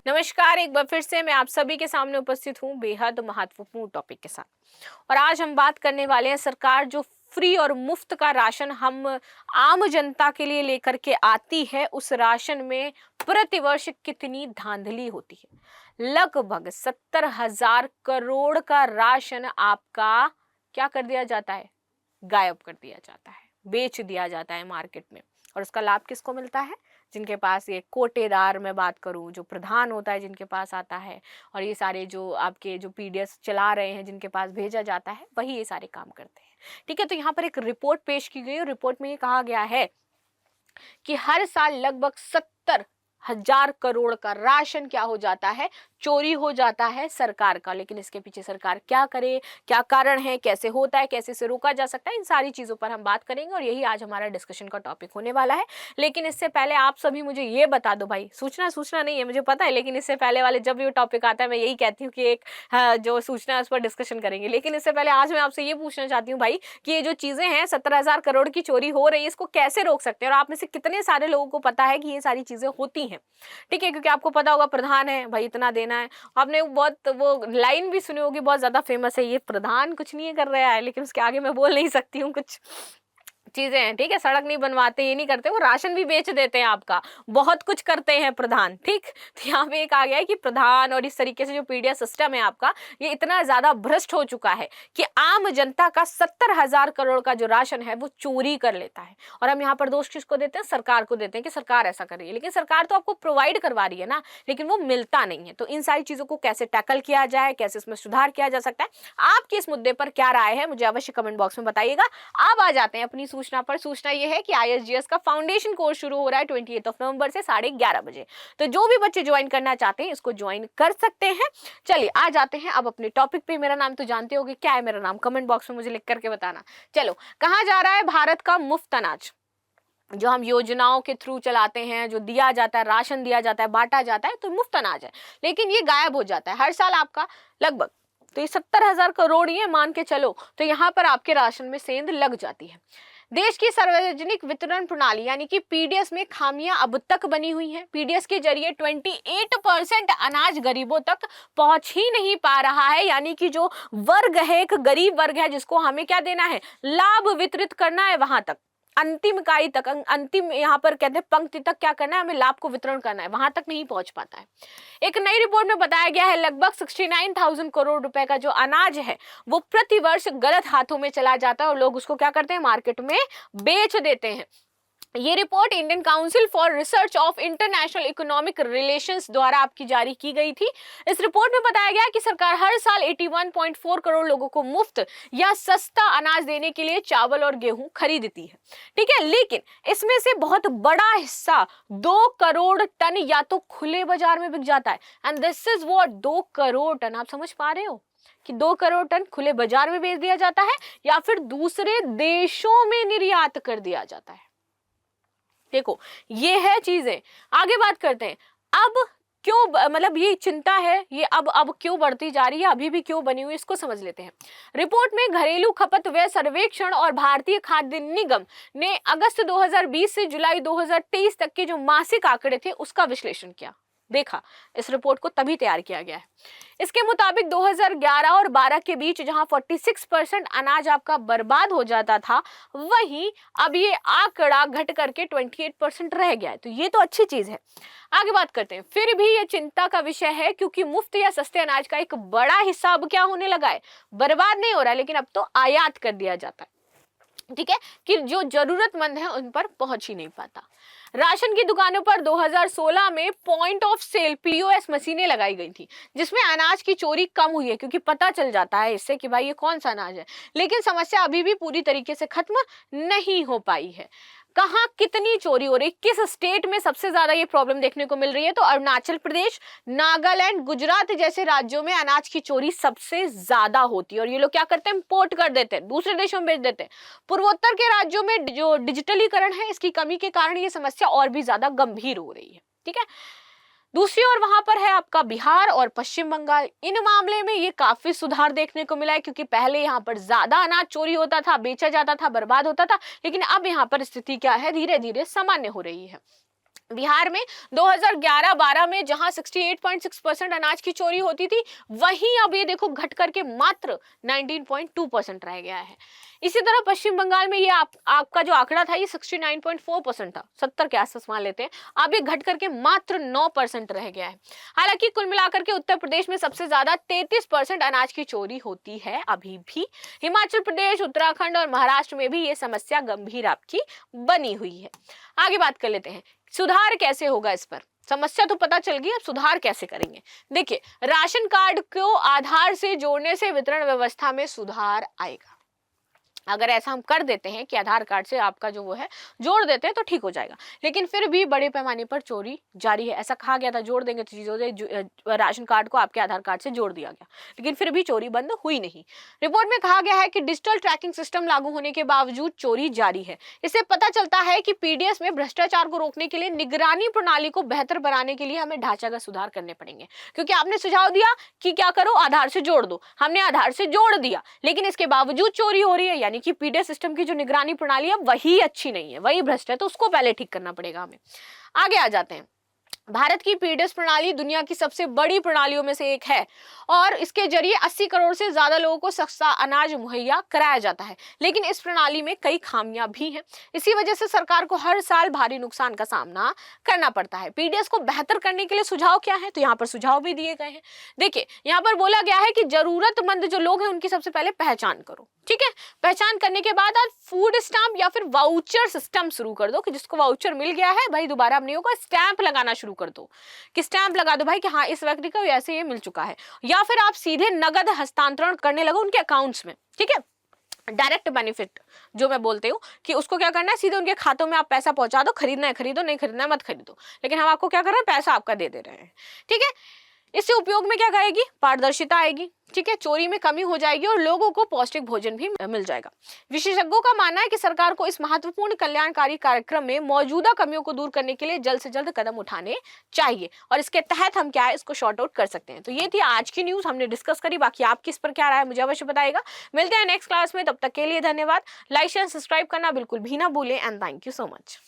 नमस्कार, एक बार फिर से मैं आप सभी के सामने उपस्थित हूँ बेहद महत्वपूर्ण टॉपिक के साथ। और आज हम बात करने वाले हैं सरकार जो फ्री और मुफ्त का राशन हम आम जनता के लिए लेकर के आती है, उस राशन में प्रतिवर्ष कितनी धांधली होती है। लगभग 70,000 करोड़ का राशन आपका क्या कर दिया जाता है, गायब कर दिया जाता है, बेच दिया जाता है मार्केट में। और उसका लाभ किसको मिलता है? जिनके पास ये कोटेदार, मैं बात करूं जो प्रधान होता है जिनके पास आता है, और ये सारे जो आपके जो पीडीएस चला रहे हैं जिनके पास भेजा जाता है, वही ये सारे काम करते हैं। ठीक है, तो यहाँ पर एक रिपोर्ट पेश की गई और रिपोर्ट में ये कहा गया है कि हर साल लगभग 70,000 करोड़ का राशन क्या हो जाता है, चोरी हो जाता है सरकार का। लेकिन इसके पीछे सरकार क्या करे, क्या कारण है, कैसे होता है, कैसे से रोका जा सकता है, इन सारी चीजों पर हम बात करेंगे और यही आज हमारा डिस्कशन का टॉपिक होने वाला है। लेकिन इससे पहले आप सभी मुझे ये बता दो भाई, सूचना नहीं है मुझे पता है, लेकिन इससे पहले वाले जब भी टॉपिक आता है मैं यही कहती हूँ कि एक जो सूचना है उस पर डिस्कशन करेंगे। लेकिन इससे पहले आज मैं आपसे ये पूछना चाहती हूँ भाई कि ये जो चीजें हैं 17,000 करोड़ की चोरी हो रही है, इसको कैसे रोक सकते हैं? और आप में से कितने सारे लोगों को पता है कि ये सारी चीजें होती हैं? ठीक है, क्योंकि आपको पता होगा प्रधान है भाई, इतना देना है। आपने बहुत वो लाइन भी सुनी होगी, बहुत ज्यादा फेमस है, ये प्रधान कुछ नहीं कर रहा है, लेकिन उसके आगे मैं बोल नहीं सकती हूँ कुछ चीजें हैं। ठीक है, सड़क नहीं बनवाते, ये नहीं करते, वो राशन भी बेच देते हैं आपका, बहुत कुछ करते हैं प्रधान। ठीक, तो यहाँ पे एक आ गया है कि प्रधान और इस तरीके से जो पीडीएस सिस्टम है आपका, ये इतना ज्यादा भ्रष्ट हो चुका है कि आम जनता का 70,000 करोड़ का जो राशन है वो चोरी कर लेता है। और हम यहाँ पर दोष किसको देते हैं? सरकार को देते हैं कि सरकार ऐसा कर रही है। लेकिन सरकार तो आपको प्रोवाइड करवा रही है ना, लेकिन वो मिलता नहीं है। तो इन सारी चीजों को कैसे टैकल किया जाए, कैसे इसमें सुधार किया जा सकता है, आपकी इस मुद्दे पर क्या राय है मुझे अवश्य कमेंट बॉक्स में बताइएगा। अब आ जाते हैं अपनी सूचना पर। सूचना यह है कि आईएसजीएस का फाउंडेशन कोर्स शुरू हो रहा है 28 नवंबर से 11:30 बजे। तो जो भी बच्चे ज्वाइन करना चाहते हैं इसको ज्वाइन कर सकते हैं। चलिए आ जाते हैं अब अपने टॉपिक पे। मेरा नाम तो जानते होगे, क्या है मेरा नाम? कमेंट बॉक्स में मुझे लिख करके बताना। चलो, कहाँ जा रहा है भारत का मुफ्त अनाज? जो हम योजनाओं के थ्रू चलाते हैं, जो दिया जाता है, राशन दिया जाता है, बांटा जाता है, तो मुफ्त अनाज है, लेकिन ये गायब हो जाता है हर साल आपका लगभग। तो ये 70,000 करोड़ ही है मान के चलो, तो यहाँ पर आपके राशन में सेंध लग जाती है। देश की सार्वजनिक वितरण प्रणाली यानी कि पीडीएस में खामियां अब तक बनी हुई हैं। पीडीएस के जरिए 28% अनाज गरीबों तक पहुंच ही नहीं पा रहा है, यानी कि जो वर्ग है, एक गरीब वर्ग है जिसको हमें क्या देना है, लाभ वितरित करना है, वहां तक अंतिम इकाई तक, अंतिम यहाँ पर कहते हैं पंक्ति तक क्या करना है, हमें लाभ को वितरण करना है, वहां तक नहीं पहुंच पाता है। एक नई रिपोर्ट में बताया गया है लगभग 69,000 करोड़ रुपए का जो अनाज है वो प्रतिवर्ष गलत हाथों में चला जाता है और लोग उसको क्या करते हैं, मार्केट में बेच देते हैं। ये report Indian council for research of international economic relations द्वारा आपकी जारी की गई थी। इस रिपोर्ट में बताया गया कि सरकार हर साल 81.4 करोड़ लोगों को मुफ्त या सस्ता अनाज देने के लिए चावल और गेहूं खरीदती है। ठीक है, लेकिन इसमें से बहुत बड़ा हिस्सा 2 करोड़ टन या तो खुले बाजार में बिक जाता है, and this is what, 2 crore ton. आप समझ पा रहे हो कि 2 करोड़ टन खुले बाजार में बेच दिया जाता है या फिर दूसरे देशों में निर्यात कर दिया जाता है। देखो, ये है चीजें। आगे बात करते हैं। अब क्यों, मतलब ये चिंता है, ये अब क्यों बढ़ती जा रही है, अभी भी क्यों बनी हुई, इसको समझ लेते हैं। रिपोर्ट में घरेलू खपत व्यय सर्वेक्षण और भारतीय खाद्य निगम ने अगस्त 2020 से जुलाई 2023 तक के जो मासिक आंकड़े थे उसका विश्लेषण किया, देखा। इस रिपोर्ट को तभी तैयार किया गया है। इसके मुताबिक 2011 और 12 के बीच जहां 46% अनाज आपका बर्बाद हो जाता था, वहीं अब ये आंकड़ा घट करके 28% रह गया है। तो ये तो अच्छी चीज है। आगे बात करते हैं। फिर भी ये चिंता का विषय है क्योंकि मुफ्त या सस्ते अनाज का एक बड़ा हिस्सा अब क्या होने लगा है, बर्बाद नहीं हो रहा है, लेकिन अब तो आयात कर दिया जाता है। ठीक है, कि जो जरूरतमंद है उन पर पहुंच ही नहीं पाता। राशन की दुकानों पर 2016 में पॉइंट ऑफ सेल पीओएस मशीनें लगाई गई थी, जिसमें अनाज की चोरी कम हुई है क्योंकि पता चल जाता है इससे कि भाई ये कौन सा अनाज है। लेकिन समस्या अभी भी पूरी तरीके से खत्म नहीं हो पाई है। कहाँ कितनी चोरी हो रही, किस स्टेट में सबसे ज्यादा ये प्रॉब्लम देखने को मिल रही है? तो अरुणाचल प्रदेश, नागालैंड, गुजरात जैसे राज्यों में अनाज की चोरी सबसे ज्यादा होती है और ये लोग क्या करते हैं, इंपोर्ट कर देते हैं, दूसरे देशों में बेच देते हैं। पूर्वोत्तर के राज्यों में जो डिजिटलीकरण है, इसकी कमी के कारण ये समस्या और भी ज्यादा गंभीर हो रही है। ठीक है, दूसरी ओर वहां पर है आपका बिहार और पश्चिम बंगाल। इन मामले में ये काफी सुधार देखने को मिला है क्योंकि पहले यहाँ पर ज्यादा अनाज चोरी होता था, बेचा जाता था, बर्बाद होता था, लेकिन अब यहाँ पर स्थिति क्या है, धीरे धीरे सामान्य हो रही है। बिहार में 2011-12 में जहां 68.6% अनाज की चोरी होती थी, वहीं अब ये देखो घट करके मात्र 19.2% रह गया है। इसी तरह पश्चिम बंगाल में ये आपका जो आंकड़ा था ये 69.4% था, 70 के आसपास मान लेते हैं, अब ये घट करके मात्र 9% रह गया है। हालांकि कुल मिलाकर के उत्तर प्रदेश में सबसे ज्यादा 33% अनाज की चोरी होती है अभी भी। हिमाचल प्रदेश, उत्तराखंड और महाराष्ट्र में भी ये समस्या गंभीर आपकी बनी हुई है। आगे बात कर लेते हैं, सुधार कैसे होगा इस पर। समस्या तो पता चल गई, अब सुधार कैसे करेंगे। देखिए, राशन कार्ड को आधार से जोड़ने से वितरण व्यवस्था में सुधार आएगा। अगर ऐसा हम कर देते हैं कि आधार कार्ड से आपका जो वो है जोड़ देते हैं तो ठीक हो जाएगा, लेकिन फिर भी बड़े पैमाने पर चोरी जारी है। ऐसा कहा गया था जोड़ देंगे तो चीजों से, राशन कार्ड को आपके आधार कार्ड से जोड़ दिया गया, लेकिन फिर भी चोरी बंद हुई नहीं। रिपोर्ट में कहा गया है कि डिजिटल ट्रैकिंग सिस्टम लागू होने के बावजूद चोरी जारी है। इससे पता चलता है कि पीडीएस में भ्रष्टाचार को रोकने के लिए निगरानी प्रणाली को बेहतर बनाने के लिए हमें ढांचागत सुधार करने पड़ेंगे। क्योंकि आपने सुझाव दिया कि क्या करो, आधार से जोड़ दो, हमने आधार से जोड़ दिया, लेकिन इसके बावजूद चोरी हो रही है, यानी कि पीडीएस सिस्टम की जो निगरानी प्रणाली है वही अच्छी नहीं है, वही भ्रष्ट है, तो उसको पहले ठीक करना पड़ेगा हमें। आगे आ जाते हैं। भारत की पीडीएस प्रणाली दुनिया की सबसे बड़ी प्रणालियों में से एक है और इसके जरिए 80 करोड़ से ज्यादा लोगों को सस्ता अनाज मुहैया कराया जाता है, लेकिन इस प्रणाली में कई खामियां भी हैं। इसी वजह से सरकार को हर साल भारी नुकसान का सामना करना पड़ता है। पीडीएस को बेहतर करने के लिए सुझाव क्या है, तो यहाँ पर सुझाव भी दिए गए हैं। देखिए, यहाँ पर बोला गया है कि जरूरतमंद जो लोग हैं उनकी सबसे पहले पहचान करो, ठीक है। पहचान करने के बाद आज फूड स्टैम्प या फिर वाउचर सिस्टम शुरू कर दो कि जिसको वाउचर मिल गया है भाई दोबारा अब नहीं होगा, स्टैंप लगाना शुरू कर दो कि स्टैंप लगा दो भाई कि हाँ इस व्यक्ति को ऐसे ये मिल चुका है, या फिर आप सीधे नगद हस्तांतरण करने लगो उनके अकाउंट्स में, ठीक है। डायरेक्ट बेनिफिट जो मैं बोलते हूँ कि उसको क्या करना है, सीधे उनके खातों में आप पैसा पहुंचा दो, खरीदना है खरीदो, नहीं खरीदना है मत खरीदो, लेकिन हम आपको क्या कर रहे हैं, पैसा आपका दे दे रहे हैं, ठीक है। इससे उपयोग में क्या आएगी, पारदर्शिता आएगी, ठीक है, चोरी में कमी हो जाएगी और लोगों को पौष्टिक भोजन भी मिल जाएगा। विशेषज्ञों का मानना है कि सरकार को इस महत्वपूर्ण कल्याणकारी कार्यक्रम में मौजूदा कमियों को दूर करने के लिए जल्द से जल्द कदम उठाने चाहिए और इसके तहत हम क्या है इसको शॉर्ट आउट कर सकते हैं। तो ये थी आज की न्यूज, हमने डिस्कस करी, बाकी आपकी इस पर क्या राय है मुझे अवश्य बताइएगा। मिलते हैं नेक्स्ट क्लास में, तब तक के लिए धन्यवाद। लाइक शेयर सब्सक्राइब करना बिल्कुल भी ना भूलें and thank you so much.